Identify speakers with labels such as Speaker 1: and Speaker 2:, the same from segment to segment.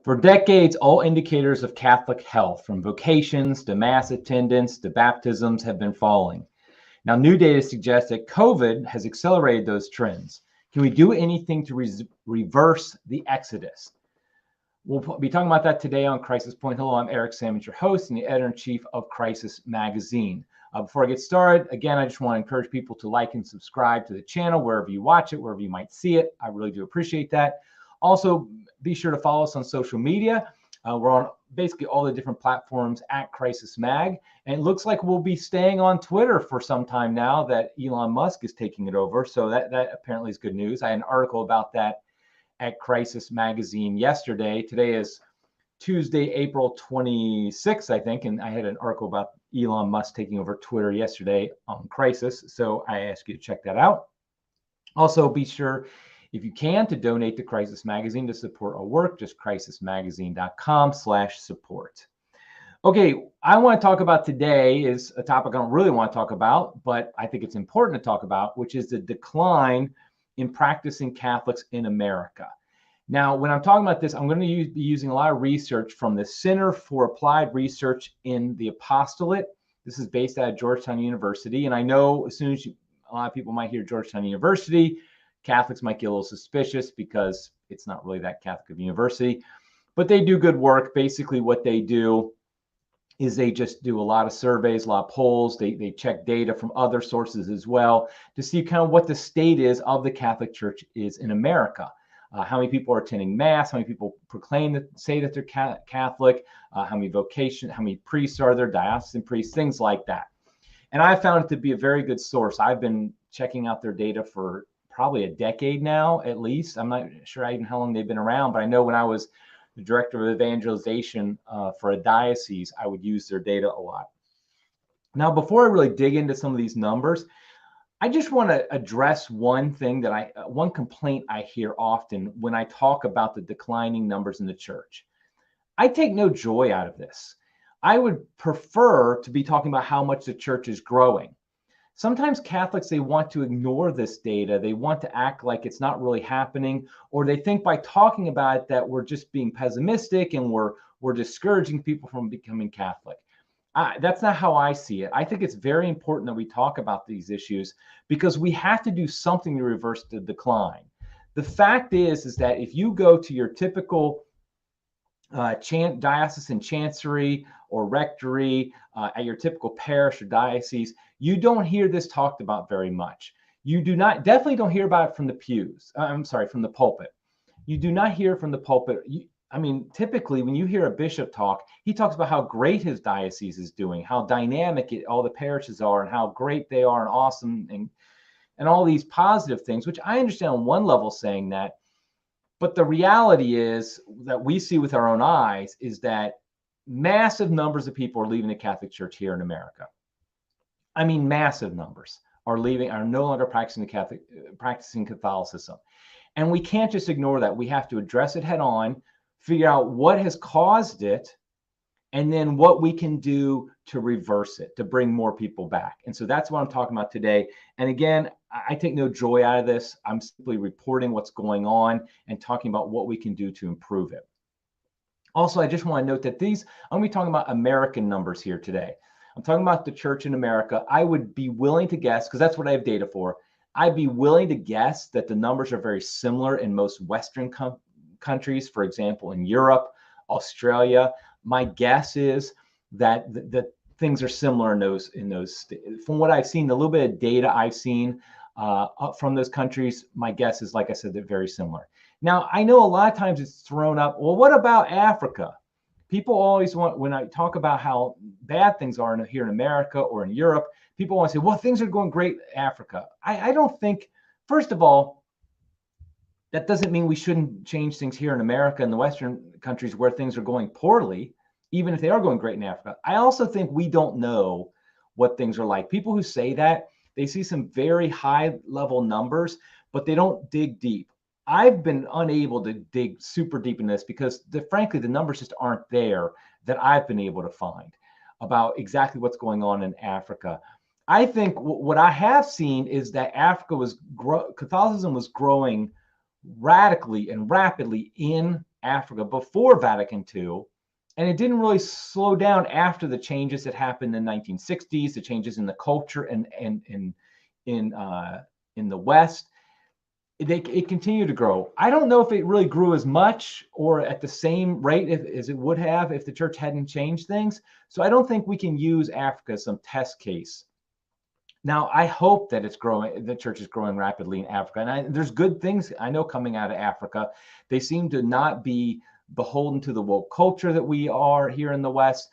Speaker 1: For decades, all indicators of Catholic health, from vocations to mass attendance to baptisms, have been falling. Now, new data suggests that COVID has accelerated those trends. Can we do anything to reverse the exodus? We'll be talking about that today on Crisis Point. Hello, I'm Eric Sammons, your host and the editor-in-chief of Crisis Magazine. Before I get started, again, I just want to encourage people to like and subscribe to the channel wherever you watch it, wherever you might see it. I really do appreciate that. Also, be sure to follow us on social media. We're on basically all the different platforms at Crisis Mag. And it looks like we'll be staying on Twitter for some time now that Elon Musk is taking it over. So that apparently is good news. I had an article about that at Crisis Magazine yesterday. Today is Tuesday, April 26th, I think. And I had an article about Elon Musk taking over Twitter yesterday on Crisis. So I ask you to check that out. Also, be sure, if you can, to donate to Crisis Magazine to support our work. Just crisismagazine.com/support. Okay, I want to talk about today is a topic I don't really want to talk about, but I think it's important to talk about, which is the decline in practicing Catholics in America. Now, when I'm talking about this, I'm going to be using a lot of research from the Center for Applied Research in the Apostolate. This is based out of Georgetown University. And I know as soon as a lot of people might hear Georgetown University, Catholics might get a little suspicious because it's not really that Catholic of a university. But they do good work. Basically, what they do is they just do a lot of surveys, a lot of polls. They check data from other sources as well to see kind of what the state is of the Catholic Church is in America. How many people are attending Mass, how many people say that they're Catholic, how many vocations, how many priests are there, diocesan priests, things like that. And I found it to be a very good source. I've been checking out their data for probably a decade now, at least. I'm not sure even how long they've been around, but I know when I was the director of evangelization for a diocese, I would use their data a lot. Now, before I really dig into some of these numbers, I just want to address one thing one complaint I hear often when I talk about the declining numbers in the church. I take no joy out of this. I would prefer to be talking about how much the church is growing. Sometimes Catholics, they want to ignore this data. They want to act like it's not really happening, or they think by talking about it that we're just being pessimistic and we're discouraging people from becoming Catholic. That's not how I see it. I think it's very important that we talk about these issues because we have to do something to reverse the decline. The fact is that if you go to your typical diocesan chancery or rectory at your typical parish or diocese, you don't hear this talked about very much. You definitely don't hear about it from the pews. From the pulpit. You do not hear from the pulpit. Typically when you hear a bishop talk, he talks about how great his diocese is doing, how dynamic all the parishes are and how great they are and awesome and all these positive things, which I understand on one level saying that. But the reality is that we see with our own eyes is that massive numbers of people are leaving the Catholic Church here in America. Massive numbers are no longer practicing Catholicism. And we can't just ignore that. We have to address it head on, figure out what has caused it, and then what we can do to reverse it, to bring more people back. And so that's what I'm talking about today. And again, I take no joy out of this. I'm simply reporting what's going on and talking about what we can do to improve it. Also, I just want to note that I'm going to be talking about American numbers here today. I'm talking about the church in America. I would be willing to guess, because that's what I have data for, I'd be willing to guess that the numbers are very similar in most Western countries, for example, in Europe, Australia. My guess is that the things are similar in those. From what I've seen, the little bit of data I've seen from those countries, my guess is, like I said, they're very similar. Now, I know a lot of times it's thrown up, well, what about Africa? People always when I talk about how bad things are here in America or in Europe, people want to say, well, things are going great in Africa. I don't think, first of all, that doesn't mean we shouldn't change things here in America and the Western countries where things are going poorly, even if they are going great in Africa. I also think we don't know what things are like. People who say that, they see some very high level numbers, but they don't dig deep. I've been unable to dig super deep in this because frankly, the numbers just aren't there that I've been able to find about exactly what's going on in Africa. I think what I have seen is that Catholicism was growing radically and rapidly in Africa before Vatican II, and it didn't really slow down after the changes that happened in the 1960s, the changes in the culture and in the West. It continued to grow. I don't know if it really grew as much or at the same rate as it would have if the church hadn't changed things. So I don't think we can use Africa as some test case. Now, I hope that it's growing, the church is growing rapidly in Africa. And there's good things I know coming out of Africa. They seem to not be beholden to the woke culture that we are here in the West.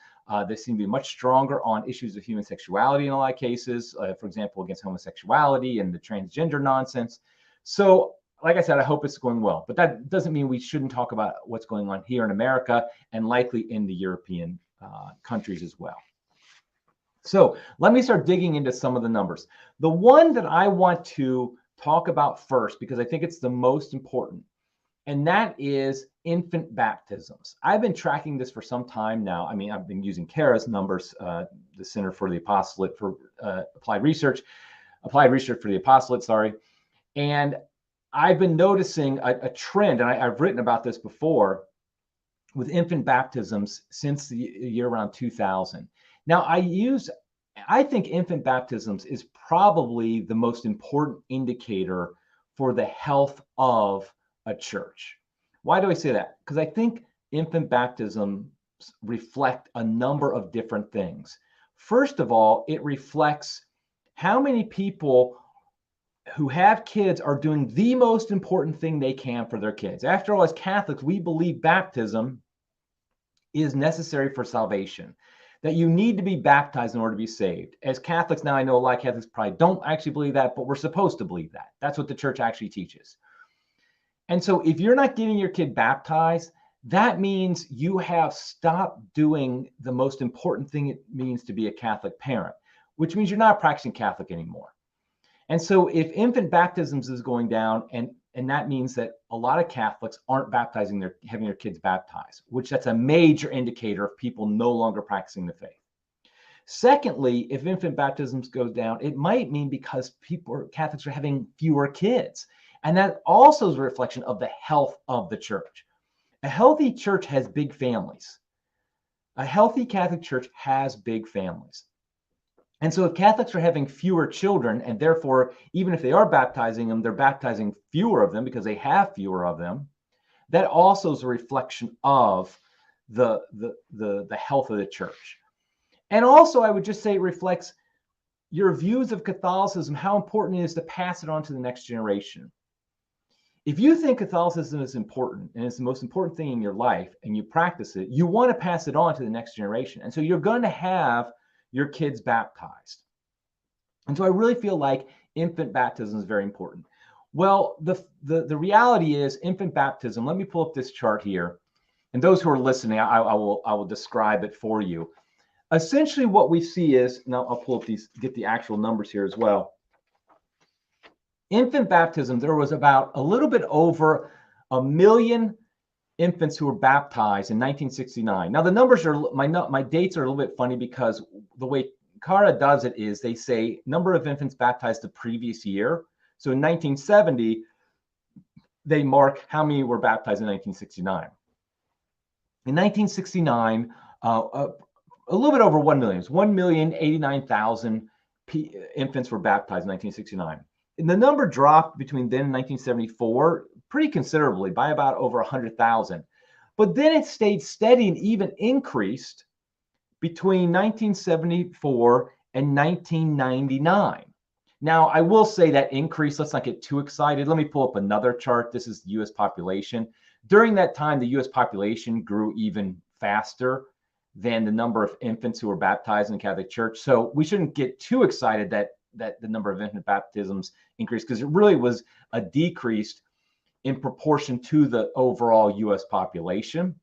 Speaker 1: They seem to be much stronger on issues of human sexuality in a lot of cases, for example, against homosexuality and the transgender nonsense. So, like I said, I hope it's going well. But that doesn't mean we shouldn't talk about what's going on here in America and likely in the European countries as well. So let me start digging into some of the numbers. The one that I want to talk about first, because I think it's the most important, and that is infant baptisms. I've been tracking this for some time now. I mean, I've been using CARA's numbers, the Center for the Apostolate for Applied Research for the Apostolate, sorry. And I've been noticing a trend, and I've written about this before, with infant baptisms since the year around 2000. Now, I think infant baptisms is probably the most important indicator for the health of a church. Why do I say that? Because I think infant baptisms reflect a number of different things. First of all, it reflects how many people who have kids are doing the most important thing they can for their kids. After all, as Catholics, we believe baptism is necessary for salvation, that you need to be baptized in order to be saved. As Catholics now, I know a lot of Catholics probably don't actually believe that, but we're supposed to believe that. That's what the church actually teaches. And so if you're not getting your kid baptized, that means you have stopped doing the most important thing it means to be a Catholic parent, which means you're not practicing Catholic anymore. And so if infant baptisms is going down, and that means that a lot of Catholics aren't having their kids baptized, which that's a major indicator of people no longer practicing the faith. Secondly, if infant baptisms goes down, it might mean because Catholics are having fewer kids. And that also is a reflection of the health of the church. A healthy church has big families. A healthy Catholic church has big families. And so if Catholics are having fewer children, and therefore, even if they are baptizing them, they're baptizing fewer of them because they have fewer of them, that also is a reflection of the health of the church. And also, I would just say it reflects your views of Catholicism, how important it is to pass it on to the next generation. If you think Catholicism is important and it's the most important thing in your life and you practice it, you want to pass it on to the next generation. And so you're going to have your kids baptized. And so I really feel like infant baptism is very important. Well, the reality is infant baptism, let me pull up this chart here. And those who are listening, I will describe it for you. Essentially what we see is, now I'll pull up get the actual numbers here as well. Infant baptism, there was about a little bit over 1 million infants who were baptized in 1969. Now the numbers are, my dates are a little bit funny because the way CARA does it is they say number of infants baptized the previous year. So in 1970, they mark how many were baptized in 1969. In 1969, a little bit over 1 million. 1,089,000 infants were baptized in 1969. And the number dropped between then and 1974 pretty considerably by about over 100,000. But then it stayed steady and even increased between 1974 and 1999. Now, I will say that increase, let's not get too excited. Let me pull up another chart. This is the US population. During that time, the US population grew even faster than the number of infants who were baptized in the Catholic Church. So we shouldn't get too excited that the number of infant baptisms increased, because it really was a decrease in proportion to the overall US population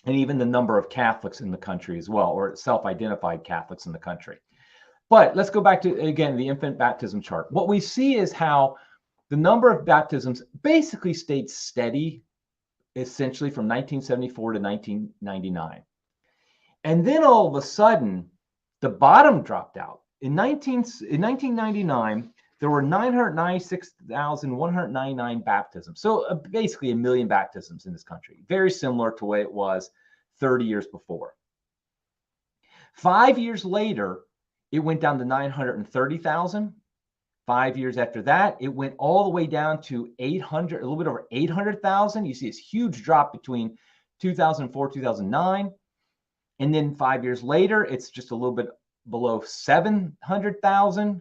Speaker 1: and even the number of Catholics in the country as well, or self-identified Catholics in the country. But let's go back to, again, the infant baptism chart. What we see is how the number of baptisms basically stayed steady, essentially from 1974 to 1999. And then all of a sudden, the bottom dropped out. In 1999, there were 996,199 baptisms. So basically a million baptisms in this country, very similar to the way it was 30 years before. 5 years later, it went down to 930,000. 5 years after that, it went all the way down to 800, a little bit over 800,000. You see this huge drop between 2004, 2009. And then 5 years later, it's just a little bit below 700,000.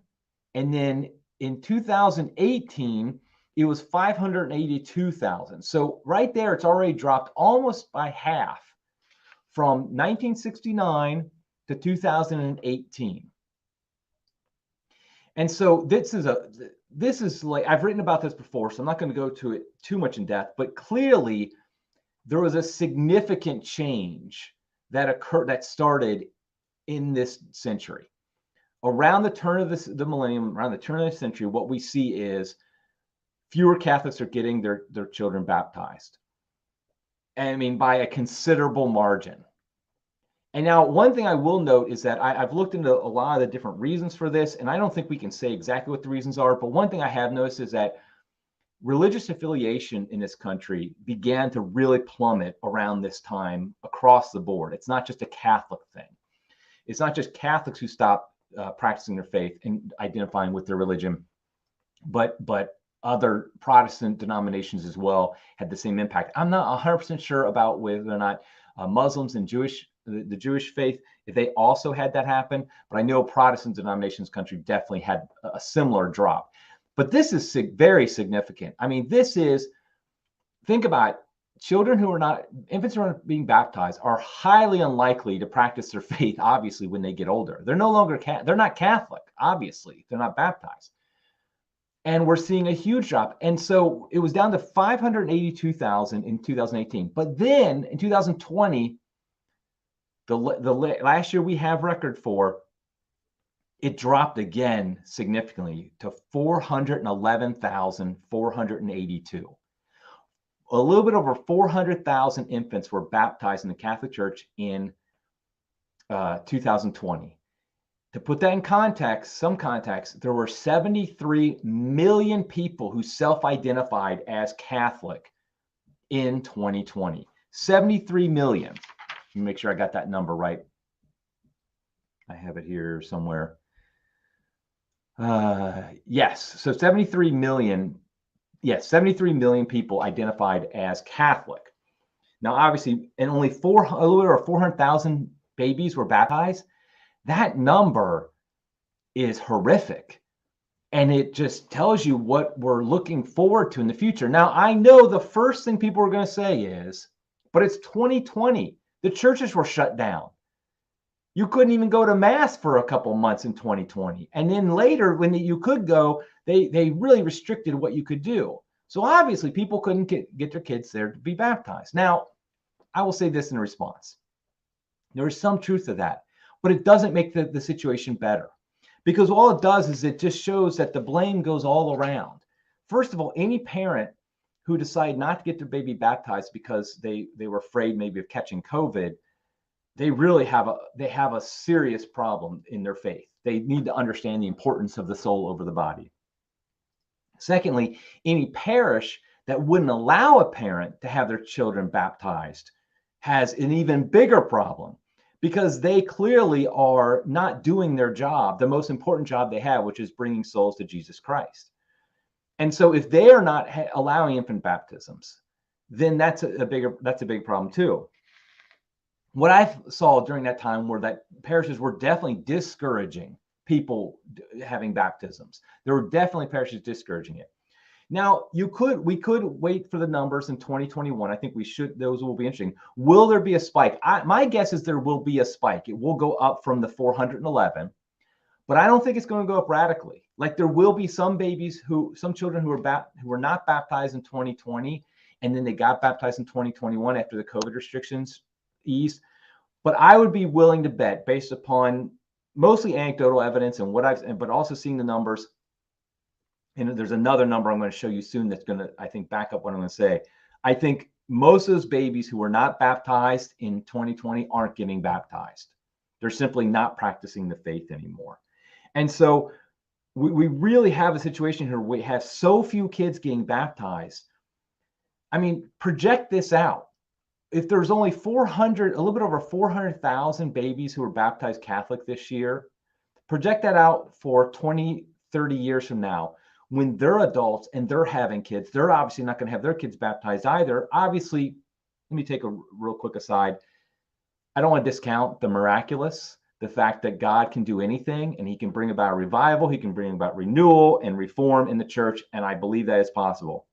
Speaker 1: And then in 2018, it was 582,000. So right there, it's already dropped almost by half from 1969 to 2018. And so this is like, I've written about this before, so I'm not going to go to it too much in depth, but clearly there was a significant change that occurred, that started in this century. Around the turn of the millennium, around the turn of the century, what we see is fewer Catholics are getting their children baptized. And I mean, by a considerable margin. And now one thing I will note is that I've looked into a lot of the different reasons for this, and I don't think we can say exactly what the reasons are, but one thing I have noticed is that religious affiliation in this country began to really plummet around this time across the board. It's not just a Catholic thing. It's not just Catholics who stopped practicing their faith and identifying with their religion, but other Protestant denominations as well had the same impact. I'm not 100% sure about whether or not Muslims and the Jewish faith, if they also had that happen, but I know Protestant denominations country definitely had a similar drop. But this is very significant. I mean, think about it. Infants who are being baptized are highly unlikely to practice their faith, obviously, when they get older. They're no longer, they're not Catholic, obviously. They're not baptized. And we're seeing a huge drop. And so it was down to 582,000 in 2018. But then in 2020, the last year we have record for, it dropped again significantly to 411,482. A little bit over 400,000 infants were baptized in the Catholic Church in 2020. To put that in context, some context, there were 73 million people who self-identified as Catholic in 2020. 73 million. Let me make sure I got that number right. I have it here somewhere. Yes, so 73 million. Yes, 73 million people identified as Catholic. Now, obviously, and only a little over 400,000 babies were baptized. That number is horrific. And it just tells you what we're looking forward to in the future. Now, I know the first thing people are going to say is, but it's 2020. The churches were shut down. You couldn't even go to Mass for a couple months in 2020. And then later, when you could go, they really restricted what you could do. So obviously, people couldn't get their kids there to be baptized. Now, I will say this in response. There is some truth to that, but it doesn't make the situation better. Because all it does is it just shows that the blame goes all around. First of all, any parent who decide not to get their baby baptized because they were afraid maybe of catching COVID, they really have a serious problem in their faith. They need to understand the importance of the soul over the body. Secondly, any parish that wouldn't allow a parent to have their children baptized has an even bigger problem, because they clearly are not doing their job, the most important job they have, which is bringing souls to Jesus Christ. And so if they are not allowing infant baptisms, then that's a big problem too. What I saw during that time were that parishes were definitely discouraging people having baptisms. There were definitely parishes discouraging it. Now, we could wait for the numbers in 2021. I think we should. Those will be interesting. Will there be a spike? My guess is there will be a spike. It will go up from the 411, but I don't think it's going to go up radically. Like, there will be some children who were not baptized in 2020, and then they got baptized in 2021 after the COVID restrictions eased. But I would be willing to bet, based upon mostly anecdotal evidence and but also seeing the numbers. And there's another number I'm going to show you soon that's going to, I think, back up what I'm going to say. I think most of those babies who were not baptized in 2020 aren't getting baptized. They're simply not practicing the faith anymore. And so we really have a situation here where we have so few kids getting baptized. I mean, project this out. If there's only 400, a little bit over 400,000 babies who are baptized Catholic this year, project that out for 20, 30 years from now. When they're adults and they're having kids, they're obviously not going to have their kids baptized either. Obviously, let me take a real quick aside. I don't want to discount the miraculous, the fact that God can do anything and he can bring about revival, he can bring about renewal and reform in the church, and I believe that is possible.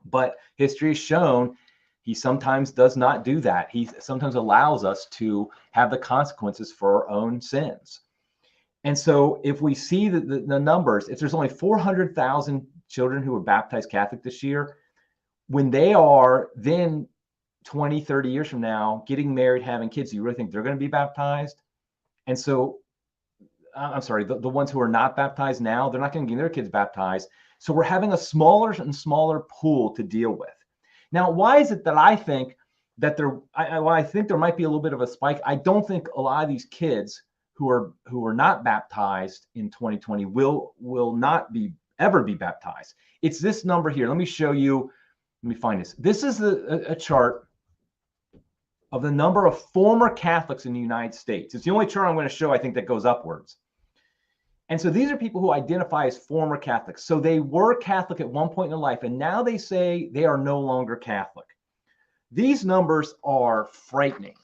Speaker 1: But history has shown he sometimes does not do that. He sometimes allows us to have the consequences for our own sins. And so if we see the numbers, if there's only 400,000 children who are baptized Catholic this year, when they are then 20, 30 years from now, getting married, having kids, do you really think they're going to be baptized? And so, I'm sorry, the ones who are not baptized now, they're not going to get their kids baptized. So we're having a smaller and smaller pool to deal with. Now, why is it that I think that I think there might be a little bit of a spike? I don't think a lot of these kids who are not baptized in 2020 will not ever be baptized. It's this number here. Let me show you. Let me find this. This is a chart of the number of former Catholics in the United States. It's the only chart I'm going to show, I think, that goes upwards. And so these are people who identify as former Catholics. So they were Catholic at one point in their life, and now they say they are no longer Catholic. These numbers are frightening.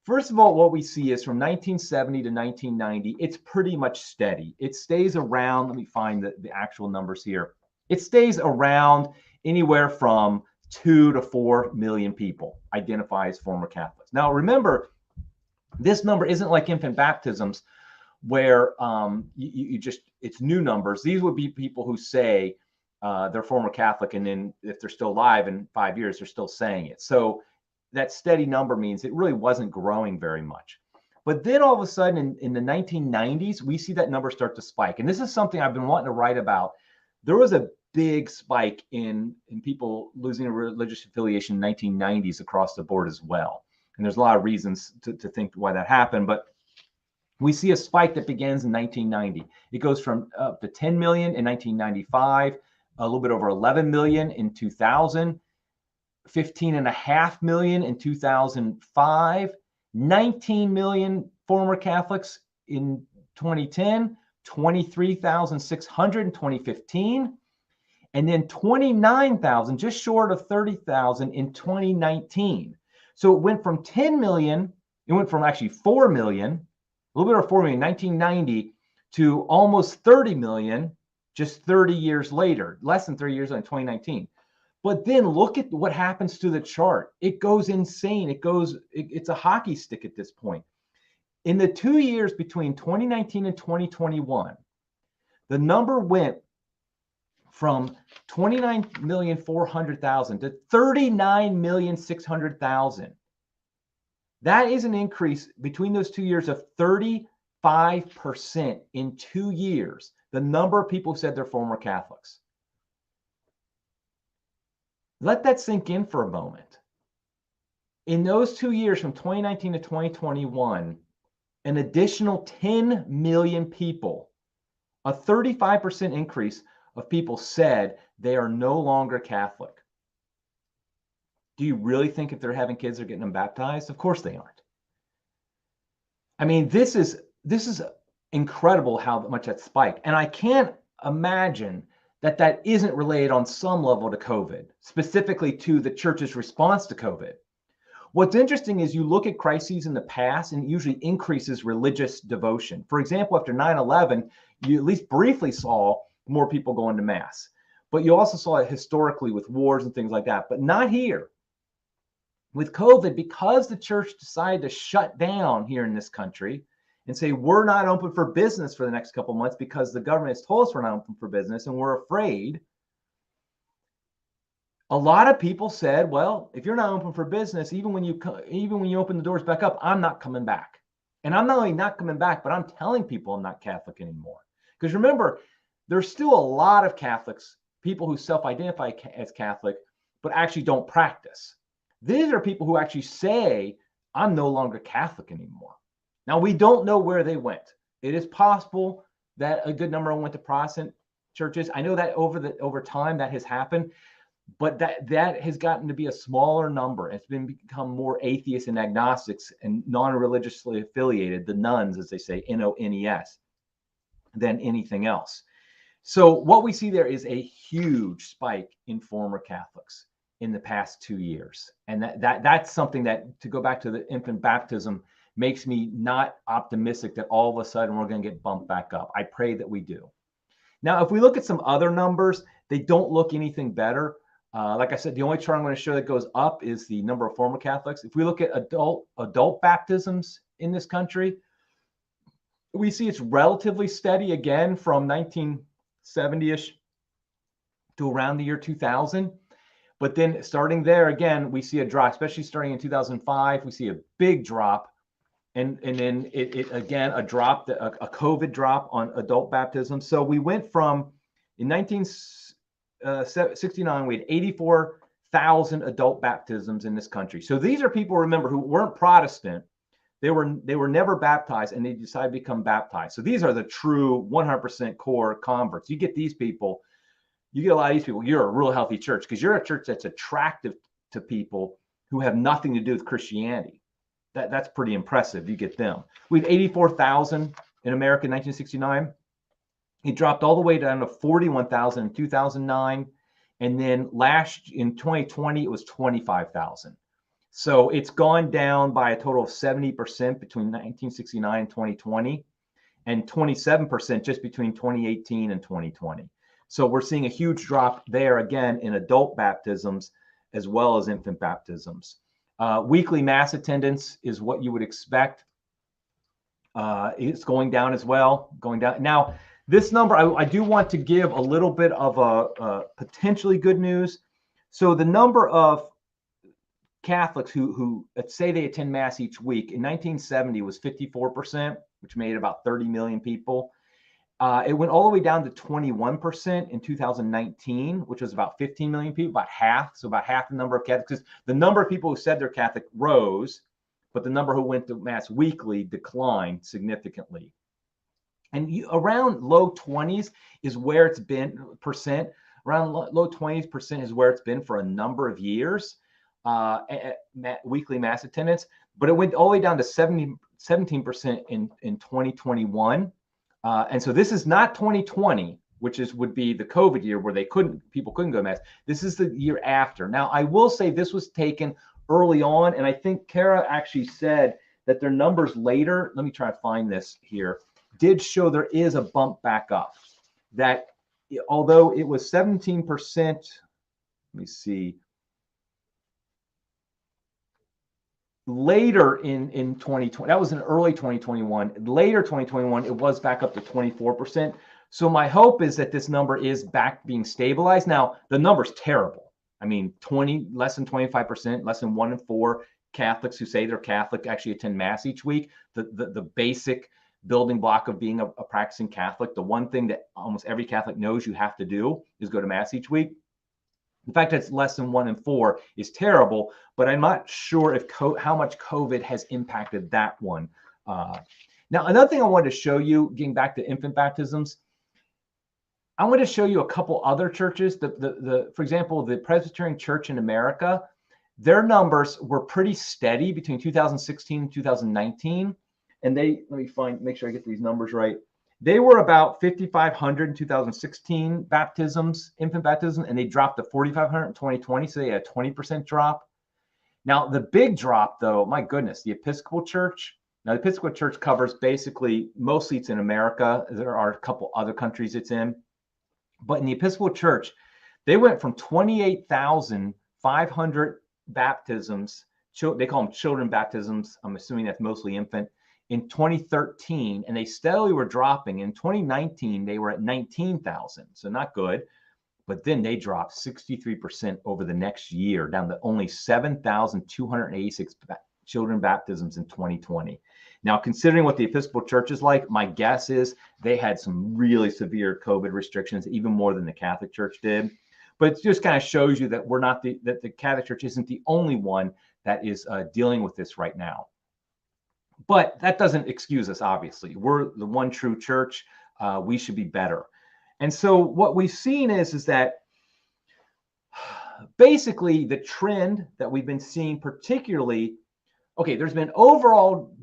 Speaker 1: First of all, what we see is from 1970 to 1990, it's pretty much steady. It stays around, let me find the actual numbers here. It stays around anywhere from 2 to 4 million people identify as former Catholics. Now, remember, this number isn't like infant baptisms where it's new numbers. These would be people who say they're former Catholic, and then if they're still alive in 5 years, they're still saying it. So that steady number means it really wasn't growing very much. But then all of a sudden in the 1990s, we see that number start to spike. And this is something I've been wanting to write about. There was a big spike in people losing a religious affiliation in the 1990s across the board as well. And there's a lot of reasons to think why that happened. But we see a spike that begins in 1990. It goes from up to 10 million in 1995, a little bit over 11 million in 2000, 15.5 million in 2005, 19 million former Catholics in 2010, 23,600 in 2015, and then 29,000, just short of 30,000 in 2019. So it went from 10 million, it went from actually 4 million, a little bit over 4 million in 1990 to almost 30 million just 30 years later, less than 30 years in 2019. But then look at what happens to the chart. It goes insane. It's a hockey stick at this point. In the 2 years between 2019 and 2021, the number went from 29,400,000 to 39,600,000. That is an increase between those 2 years of 35% in 2 years. The number of people who said they're former Catholics. Let that sink in for a moment. In those 2 years from 2019 to 2021, an additional 10 million people, a 35% increase of people said they are no longer Catholic. Do you really think if they're having kids, they're getting them baptized? Of course they aren't. I mean, this is incredible how much that spiked. And I can't imagine that isn't related on some level to COVID, specifically to the church's response to COVID. What's interesting is you look at crises in the past and it usually increases religious devotion. For example, after 9/11, you at least briefly saw more people going to mass, but you also saw it historically with wars and things like that, but not here. With COVID, because the church decided to shut down here in this country and say, we're not open for business for the next couple of months because the government has told us we're not open for business and we're afraid. A lot of people said, well, if you're not open for business, even when you open the doors back up, I'm not coming back. And I'm not only not coming back, but I'm telling people I'm not Catholic anymore. Because remember, there's still a lot of Catholics, people who self-identify as Catholic, but actually don't practice. These are people who actually say, I'm no longer Catholic anymore. Now, we don't know where they went. It is possible that a good number went to Protestant churches. I know that over time that has happened, but that has gotten to be a smaller number. It's become more atheists and agnostics and non-religiously affiliated, the nuns, as they say, NONES, than anything else. So what we see there is a huge spike in former Catholics in the past 2 years. And that's something that, to go back to the infant baptism, makes me not optimistic that all of a sudden we're going to get bumped back up. I pray that we do. Now, if we look at some other numbers, they don't look anything better. Like I said, the only chart I'm going to show that goes up is the number of former Catholics. If we look at adult baptisms in this country, we see it's relatively steady again from 1970-ish to around the year 2000. But then starting there again, we see a drop, especially starting in 2005. We see a big drop. And then it again, a COVID drop on adult baptism. So we went from, in 1969, we had 84,000 adult baptisms in this country. So these are people, remember, who weren't Protestant. They were never baptized, and they decided to become baptized. So these are the true 100% core converts. You get these people, you get a lot of these people, you're a real healthy church, because you're a church that's attractive to people who have nothing to do with Christianity. That's pretty impressive. You get them. We have 84,000 in America in 1969. It dropped all the way down to 41,000 in 2009. And then in 2020, it was 25,000. So it's gone down by a total of 70% between 1969 and 2020, and 27% just between 2018 and 2020. So we're seeing a huge drop there again in adult baptisms as well as infant baptisms. Weekly mass attendance is what you would expect. It's going down as well, going down. Now, this number, I do want to give a little bit of a potentially good news. So the number of Catholics who let's say they attend mass each week in 1970 was 54%, which made about 30 million people. It went all the way down to 21% in 2019, which was about 15 million people, about half. So about half the number of Catholics, because the number of people who said they're Catholic rose, but the number who went to mass weekly declined significantly. And around low 20s is where it's been percent. Around low 20% is where it's been for a number of years, weekly mass attendance. But it went all the way down to 17% in 2021. And so this is not 2020, which would be the COVID year where people couldn't go to mass. This is the year after. Now, I will say this was taken early on, and I think Kara actually said that their numbers later, let me try to find this here, did show there is a bump back up. That although it was 17%, let me see, later in 2020, that was in early 2021, later 2021, it was back up to 24%. So my hope is that this number is back being stabilized. Now, the number's terrible. I mean, less than 25%, less than 1 in 4 Catholics who say they're Catholic actually attend mass each week. The basic building block of being a practicing Catholic, the one thing that almost every Catholic knows you have to do is go to mass each week. The fact that it's less than 1 in 4 is terrible, but I'm not sure if how much COVID has impacted that one. Now, another thing I wanted to show you, getting back to infant baptisms, I want to show you a couple other churches. For example, the Presbyterian Church in America, their numbers were pretty steady between 2016 and 2019. And let me make sure I get these numbers right. They were about 5,500 in 2016 baptisms, infant baptisms, and they dropped to 4,500 in 2020. So they had a 20% drop. Now, the big drop, though, my goodness, the Episcopal Church. Now, the Episcopal Church covers basically most seats in America. There are a couple other countries it's in. But in the Episcopal Church, they went from 28,500 baptisms. They call them children baptisms. I'm assuming that's mostly infant. In 2013, and they steadily were dropping. In 2019, they were at 19,000, so not good. But then they dropped 63% over the next year, down to only 7,286 children baptisms in 2020. Now, considering what the Episcopal Church is like, my guess is they had some really severe COVID restrictions, even more than the Catholic Church did. But it just kind of shows you that that the Catholic Church isn't the only one that is dealing with this right now. But that doesn't excuse us, obviously. We're the one true church. we should be better. And so what we've seen is that basically the trend that we've been seeing, particularly, okay, there's been overall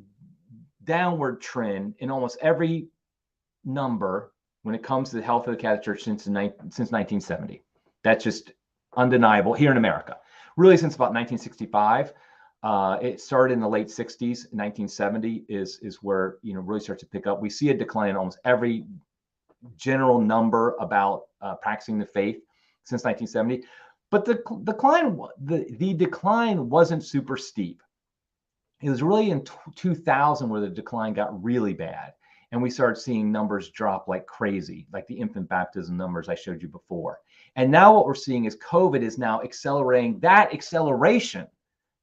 Speaker 1: downward trend in almost every number when it comes to the health of the Catholic Church since 1970. That's just undeniable here in America. Really, since about 1965, it started in the late 60s. 1970 is where really starts to pick up. We see a decline in almost every general number about practicing the faith since 1970. But the decline wasn't super steep. It was really in 2000 where the decline got really bad. And we started seeing numbers drop like crazy, like the infant baptism numbers I showed you before. And now what we're seeing is COVID is now accelerating. That acceleration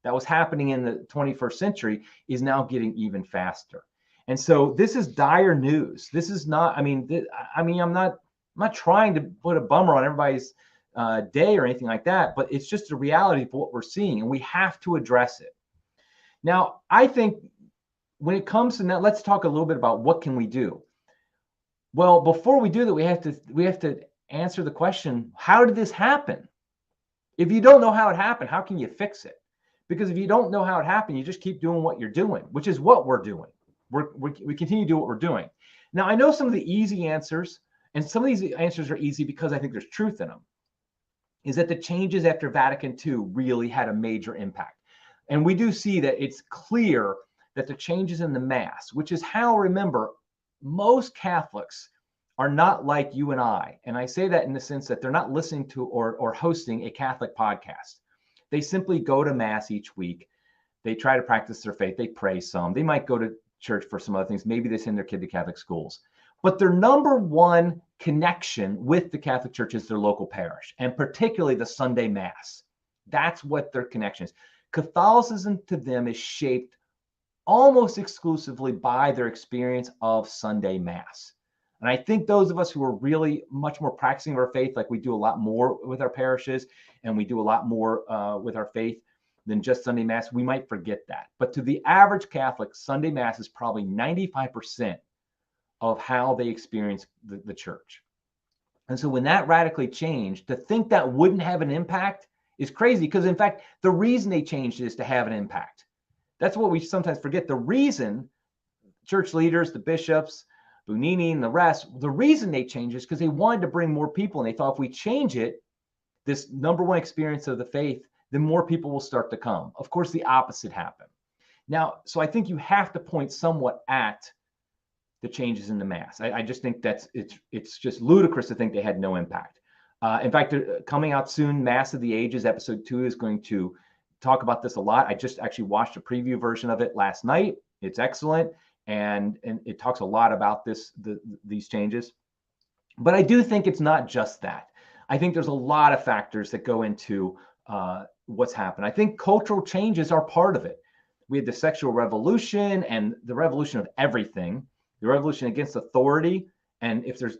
Speaker 1: that was happening in the 21st century is now getting even faster. And so this is dire news. This is not, I'm not trying to put a bummer on everybody's day or anything like that, but it's just a reality of what we're seeing, and we have to address it. Now, I think when it comes to now, let's talk a little bit about what can we do. Well, before we do that, we have to answer the question, how did this happen? If you don't know how it happened, how can you fix it? Because if you don't know how it happened, you just keep doing what you're doing, which is what we're doing. We continue to do what we're doing. Now, I know some of the easy answers, and some of these answers are easy because I think there's truth in them, is that the changes after Vatican II really had a major impact. And we do see that it's clear that the changes in the Mass, which is how, remember, most Catholics are not like you and I. And I say that in the sense that they're not listening to or hosting a Catholic podcast. They simply go to Mass each week. They try to practice their faith. They pray some. They might go to church for some other things. Maybe they send their kid to Catholic schools. But their number one connection with the Catholic Church is their local parish, and particularly the Sunday Mass. That's what their connection is. Catholicism to them is shaped almost exclusively by their experience of Sunday Mass. And I think those of us who are really much more practicing our faith, like we do a lot more with our parishes and we do a lot more with our faith than just Sunday Mass, we might forget that. But to the average Catholic, Sunday Mass is probably 95% of how they experience the church. And so when that radically changed, to think that wouldn't have an impact is crazy, because in fact, the reason they changed it is to have an impact. That's what we sometimes forget. The reason church leaders, the bishops, Bunini and the rest, the reason they changed is because they wanted to bring more people. And they thought if we change it, this number one experience of the faith, then more people will start to come. Of course, the opposite happened. Now, so I think you have to point somewhat at the changes in the Mass. I just think it's just ludicrous to think they had no impact. In fact, coming out soon, Mass of the Ages, episode 2 is going to talk about this a lot. I just actually watched a preview version of it last night. It's excellent. And it talks a lot about these changes. But I do think it's not just that. I think there's a lot of factors that go into what's happened. I think cultural changes are part of it. We had the sexual revolution and the revolution of everything, the revolution against authority. And if there's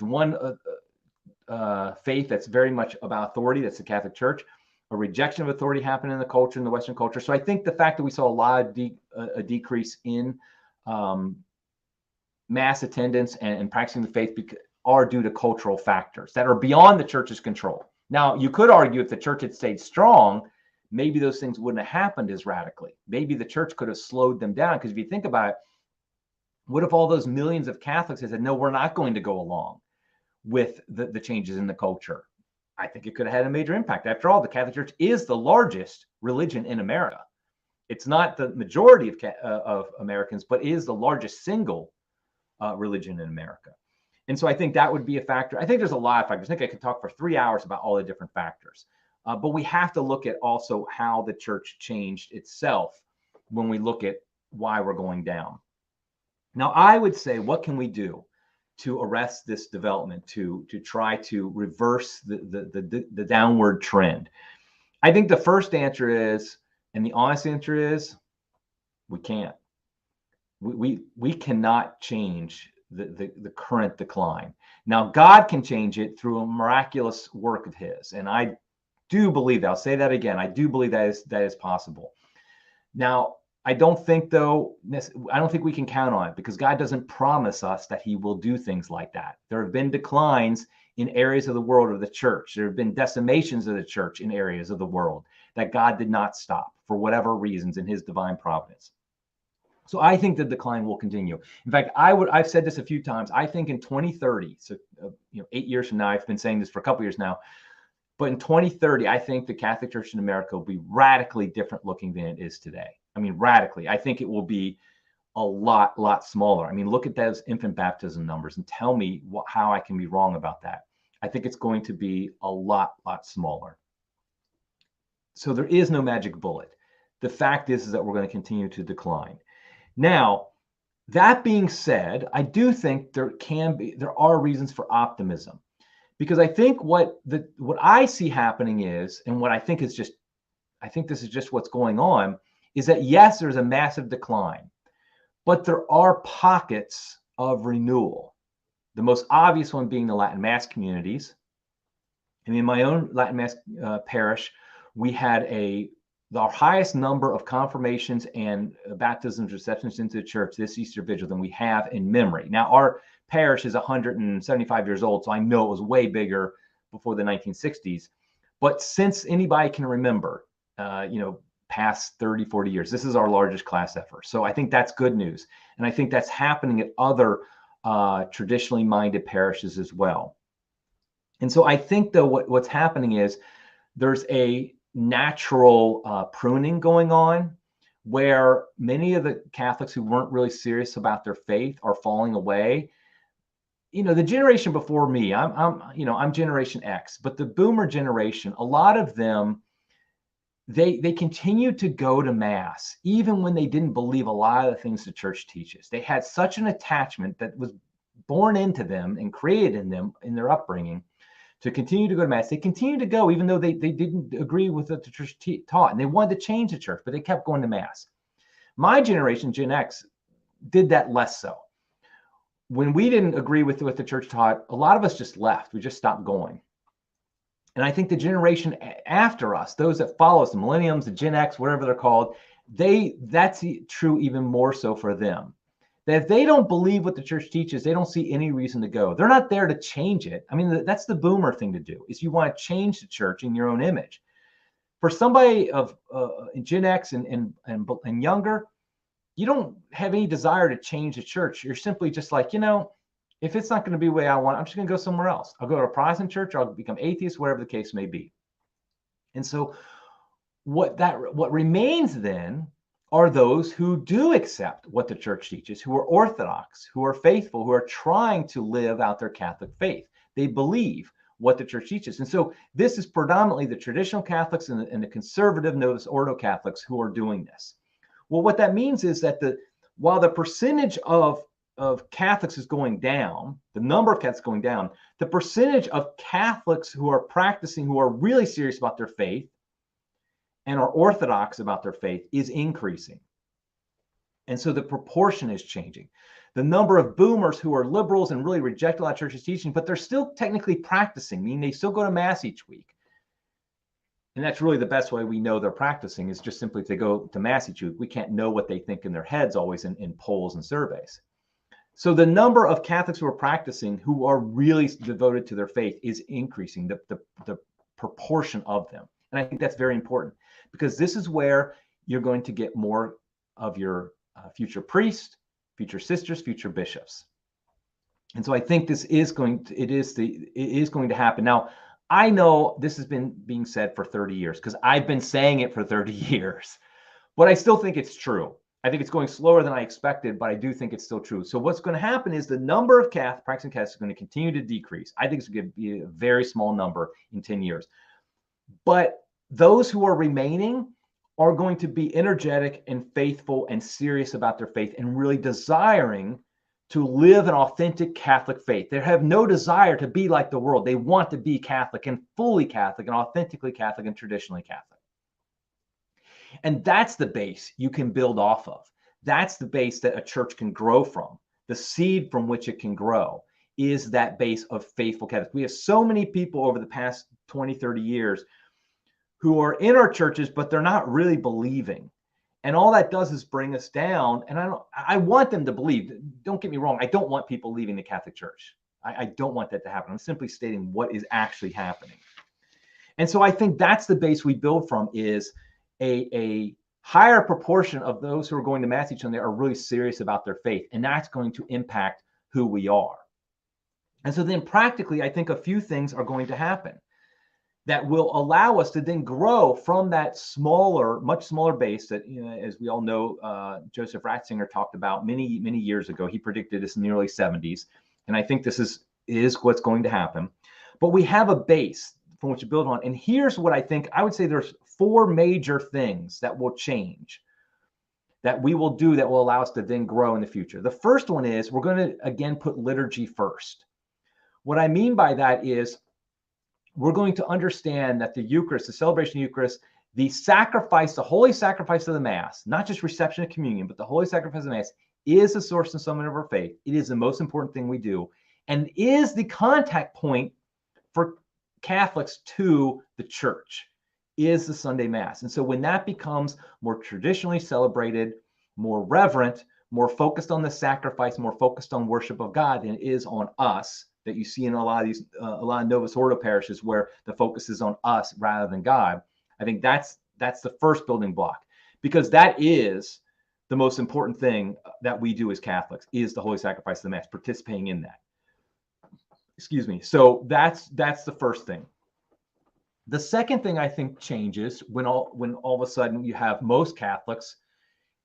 Speaker 1: one faith that's very much about authority, that's the Catholic Church. A rejection of authority happened in the culture, in the Western culture. So I think the fact that we saw a lot of a decrease in Mass attendance and practicing the faith are due to cultural factors that are beyond the church's control. Now, you could argue if the church had stayed strong, maybe those things wouldn't have happened as radically. Maybe the church could have slowed them down. Because if you think about it, what if all those millions of Catholics had said, no, we're not going to go along with the changes in the culture? I think it could have had a major impact. After all, the Catholic Church is the largest religion in America. It's not the majority of Americans, but is the largest single religion in America. And so I think that would be a factor. I think there's a lot of factors. I think I could talk for 3 hours about all the different factors. But we have to look at also how the church changed itself when we look at why we're going down. Now, I would say, what can we do to arrest this development, to try to reverse the downward trend? I think the first answer is, and the honest answer is, we can't. We cannot change the current decline. Now, God can change it through a miraculous work of His, and I do believe that. I'll say that again. I do believe that is possible. Now, I don't think, though, I don't think we can count on it, because God doesn't promise us that he will do things like that. There have been declines in areas of the world of the church. There have been decimations of the church in areas of the world that God did not stop for whatever reasons in his divine providence. So I think the decline will continue. In fact, I've said this a few times. I think in 2030, so 8 years from now, I've been saying this for a couple of years now, but in 2030, I think the Catholic Church in America will be radically different looking than it is today. I mean, radically. I think it will be a lot smaller. I mean, look at those infant baptism numbers and tell me how I can be wrong about that. I think it's going to be a lot smaller. So there is no magic bullet. The fact is that we're going to continue to decline. Now, that being said, I do think there are reasons for optimism, because I think what I see happening is, and what I think is just, I think this is just what's going on, is that yes, there's a massive decline, but there are pockets of renewal. The most obvious one being the Latin Mass communities. And in my own Latin Mass parish, we had our highest number of confirmations and baptisms, receptions into the church this Easter Vigil than we have in memory. Now, our parish is 175 years old, so I know it was way bigger before the 1960s. But since anybody can remember, past 30, 40 years, this is our largest class ever. So I think that's good news. And I think that's happening at other traditionally minded parishes as well. And so I think, though, what's happening is there's a natural pruning going on, where many of the Catholics who weren't really serious about their faith are falling away. The generation before me, I'm Generation X, but the Boomer generation, a lot of them, they continued to go to Mass even when they didn't believe a lot of the things the church teaches. They had such an attachment that was born into them and created in them in their upbringing to continue to go to Mass. They continued to go even though they didn't agree with what the church taught, and they wanted to change the church, but they kept going to Mass. My generation, Gen X, did that less so. When we didn't agree with what the church taught, a lot of us just left. We just stopped going. And I think the generation after us, those that follow us, the millenniums, the Gen X, whatever they're called, that's true even more so for them. That if they don't believe what the church teaches, they don't see any reason to go. They're not there to change it. I mean, that's the Boomer thing to do, is you want to change the church in your own image. For somebody of Gen X and younger, you don't have any desire to change the church. You're simply just like, if it's not going to be the way I want, I'm just going to go somewhere else. I'll go to a Protestant church, or I'll become atheist, whatever the case may be. And so what remains then are those who do accept what the church teaches, who are Orthodox, who are faithful, who are trying to live out their Catholic faith. They believe what the church teaches. And so this is predominantly the traditional Catholics and the conservative Novus Ordo Catholics who are doing this. Well, what that means is that while the percentage of Catholics is going down, the number of Catholics going down, the percentage of Catholics who are practicing, who are really serious about their faith and are Orthodox about their faith, is increasing. And so the proportion is changing. The number of Boomers who are liberals and really reject a lot of church's teaching, but they're still technically practicing, meaning they still go to Mass each week. And that's really the best way we know they're practicing, is just simply if they go to Mass each week. We can't know what they think in their heads always in polls and surveys. So the number of Catholics who are practicing, who are really devoted to their faith, is increasing, the proportion of them. And I think that's very important, because this is where you're going to get more of your future priests, future sisters, future bishops. And so I think this is going to happen. Now, I know this has been being said for 30 years, because I've been saying it for 30 years, but I still think it's true. I think it's going slower than I expected, but I do think it's still true. So what's going to happen is the number of practicing Catholics is going to continue to decrease. I think it's going to be a very small number in 10 years. But those who are remaining are going to be energetic and faithful and serious about their faith and really desiring to live an authentic Catholic faith. They have no desire to be like the world. They want to be Catholic, and fully Catholic, and authentically Catholic, and traditionally Catholic. And that's the base you can build off of. That's the base that a church can grow from. The seed from which it can grow is that base of faithful Catholics. We have so many people over the past 20, 30 years who are in our churches, but they're not really believing. And all that does is bring us down. And I want them to believe, don't get me wrong, I don't want people leaving the Catholic Church. I don't want that to happen. I'm simply stating what is actually happening. And so I think that's the base we build from, is a higher proportion of those who are going to Mass each Sunday are really serious about their faith. And that's going to impact who we are. And so then practically, I think a few things are going to happen that will allow us to then grow from that smaller, much smaller base that, as we all know, Joseph Ratzinger talked about many, many years ago. He predicted this in the early 70s. And I think this is what's going to happen. But we have a base from which to build on. And here's what I would say there's 4 major things that will change, that we will do, that will allow us to then grow in the future. The first one is we're going to, again, put liturgy first. What I mean by that is we're going to understand that the Eucharist, the celebration of the Eucharist, the sacrifice, the holy sacrifice of the Mass, not just reception of communion, but the holy sacrifice of the Mass, is the source and summit of our faith. It is the most important thing we do, and is the contact point for Catholics to the church, is the Sunday Mass. And so when that becomes more traditionally celebrated, more reverent, more focused on the sacrifice, more focused on worship of God than it is on us, that you see in a lot of these, a lot of Novus Ordo parishes where the focus is on us rather than God. I think that's the first building block, because that is the most important thing that we do as Catholics, is the holy sacrifice of the Mass, participating in that. Excuse me. So that's the first thing. The second thing I think changes when all of a sudden you have most Catholics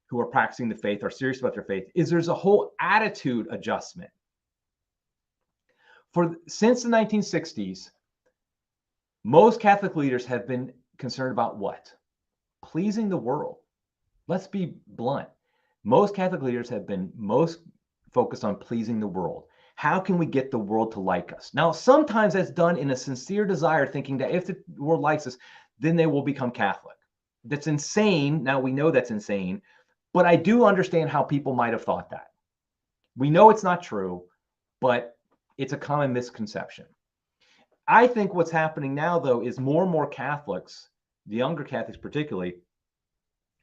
Speaker 1: who are practicing the faith, are serious about their faith, is there's a whole attitude adjustment. Since the 1960s, most Catholic leaders have been concerned about what? Pleasing the world. Let's be blunt. Most Catholic leaders have been most focused on pleasing the world. How can we get the world to like us? Now, sometimes that's done in a sincere desire, thinking that if the world likes us, then they will become Catholic. That's insane. Now, we know that's insane, but I do understand how people might have thought that. We know it's not true, but it's a common misconception. I think what's happening now, though, is more and more Catholics, the younger Catholics particularly,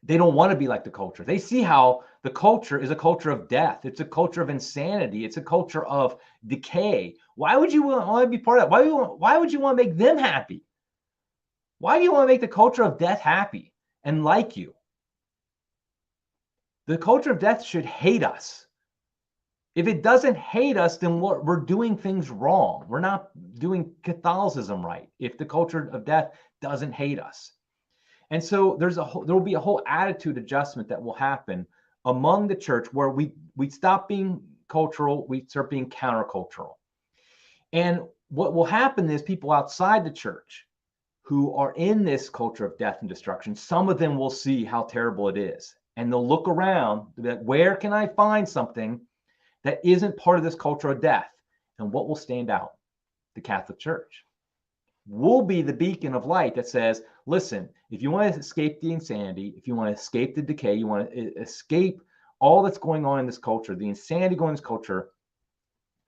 Speaker 1: they don't want to be like the culture. They see how the culture is a culture of death. It's a culture of insanity. It's a culture of decay. Why would you want to be part of that? Why would you want to make them happy? Why do you want to make the culture of death happy and like you? The culture of death should hate us. If it doesn't hate us, then we're doing things wrong. We're not doing Catholicism right if the culture of death doesn't hate us. And so there will be a whole attitude adjustment that will happen among the church, where we stop being cultural, we start being countercultural. And what will happen is people outside the church who are in this culture of death and destruction, some of them will see how terrible it is. And they'll look around, that where can I find something that isn't part of this culture of death? And what will stand out? The Catholic Church. We'll be the beacon of light that says, listen, if you want to escape the insanity, if you want to escape the decay, you want to escape all that's going on in this culture, the insanity going in this culture,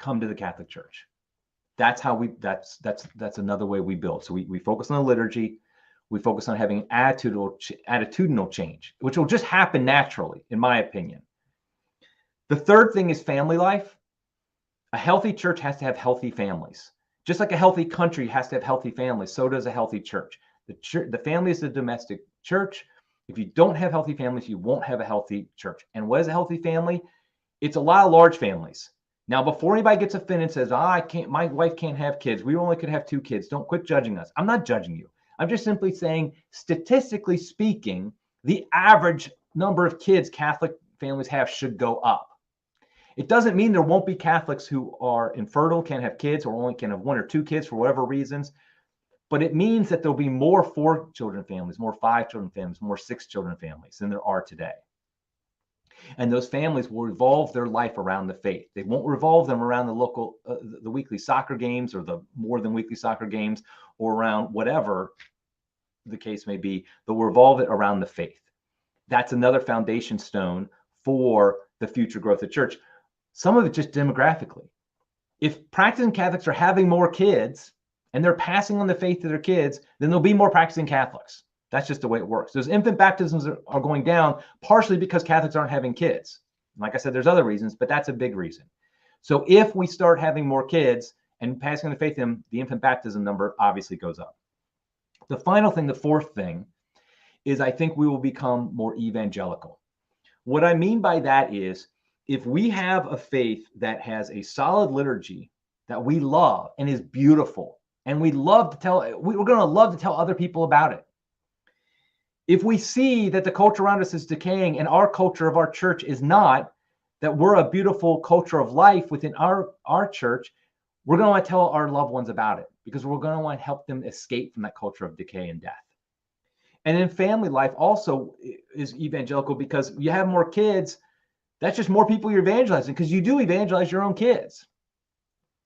Speaker 1: come to the Catholic Church. That's how that's another way we build. So we focus on the liturgy. We focus on having attitudinal change, which will just happen naturally, in my opinion. The third thing is family life. A healthy church has to have healthy families. Just like a healthy country has to have healthy families, so does a healthy church. The family is the domestic church. If you don't have healthy families, you won't have a healthy church. And what is a healthy family? It's a lot of large families. Now, before anybody gets offended and says, my wife can't have kids, we only could have 2 kids, don't quit judging us. I'm not judging you. I'm just simply saying, statistically speaking, the average number of kids Catholic families have should go up. It doesn't mean there won't be Catholics who are infertile, can't have kids, or only can have 1 or 2 kids for whatever reasons. But it means that there'll be more 4-children families, more 5-children families, more 6-children families than there are today. And those families will revolve their life around the faith. They won't revolve them around the local, the weekly soccer games, or the more than weekly soccer games, or around whatever the case may be. They'll revolve it around the faith. That's another foundation stone for the future growth of the church. Some of it just demographically. If practicing Catholics are having more kids and they're passing on the faith to their kids, then there'll be more practicing Catholics. That's just the way it works. Those infant baptisms are going down partially because Catholics aren't having kids. Like I said, there's other reasons, but that's a big reason. So if we start having more kids and passing on the faith in them, the infant baptism number obviously goes up. The final thing, the fourth thing, is I think we will become more evangelical. What I mean by that is if we have a faith that has a solid liturgy that we love and is beautiful, and we're going to love to tell other people about it. If we see that the culture around us is decaying and our culture of our church is not, that we're a beautiful culture of life within our church, we're going to want to tell our loved ones about it because we're going to want to help them escape from that culture of decay and death. And in family life also is evangelical because you have more kids. That's just more people you're evangelizing because you do evangelize your own kids.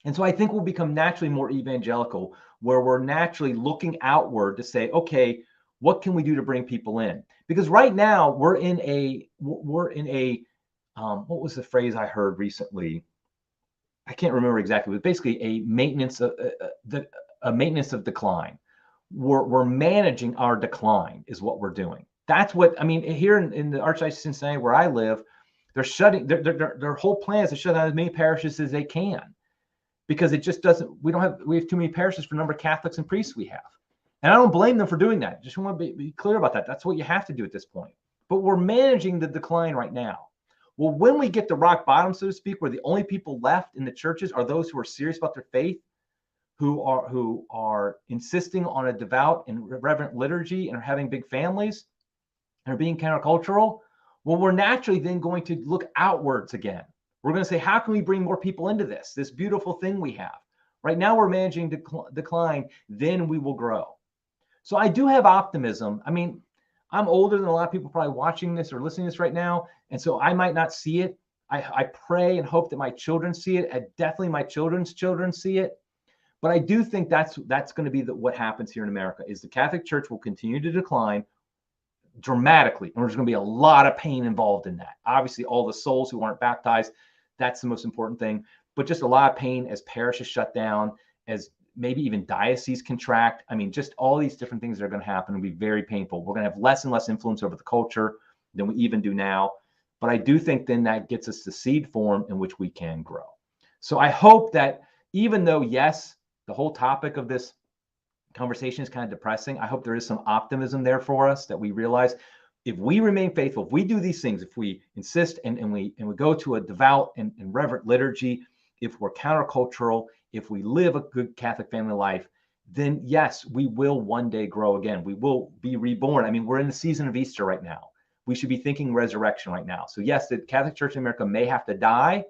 Speaker 1: And so I think we'll become naturally more evangelical where we're naturally looking outward to say, okay, what can we do to bring people in? Because right now we're in a what was the phrase I heard recently? I can't remember exactly, but basically a maintenance of decline. We're managing our decline is what we're doing. That's what I mean. Here in the Archdiocese of Cincinnati, where I live, they're shutting their whole plan is to shut down as many parishes as they can because it just doesn't. We have too many parishes for the number of Catholics and priests we have, and I don't blame them for doing that. Just want to be clear about that. That's what you have to do at this point. But we're managing the decline right now. Well, when we get to rock bottom, so to speak, where the only people left in the churches are those who are serious about their faith, who are insisting on a devout and reverent liturgy and are having big families and are being countercultural, well, we're naturally then going to look outwards again. We're going to say, how can we bring more people into this beautiful thing we have? Right now, we're managing decline, then we will grow. So I do have optimism. I mean, I'm older than a lot of people probably watching this or listening to this right now. And so I might not see it. I pray and hope that my children see it. And definitely my children's children see it. But I do think that's going to be what happens here in America is the Catholic Church will continue to decline dramatically. And there's going to be a lot of pain involved in that. Obviously, all the souls who aren't baptized, that's the most important thing. But just a lot of pain as parishes shut down, as maybe even dioceses contract. I mean, just all these different things that are going to happen will be very painful. We're going to have less and less influence over the culture than we even do now. But I do think then that gets us to seed form in which we can grow. So I hope that even though, yes, the whole topic of this conversation is kind of depressing, I hope there is some optimism there for us that we realize if we remain faithful, if we do these things, if we insist and we go to a devout and reverent liturgy, if we're countercultural, if we live a good Catholic family life, then yes, we will one day grow again. We will be reborn. I mean, we're in the season of Easter right now. We should be thinking resurrection right now. So yes, the Catholic Church in America may have to die,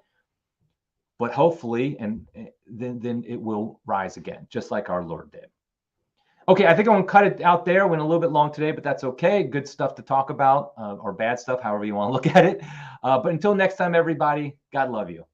Speaker 1: but hopefully, and then it will rise again, just like our Lord did. Okay, I think I'm going to cut it out there. Went a little bit long today, but that's okay. Good stuff to talk about, or bad stuff, however you want to look at it. But until next time, everybody, God love you.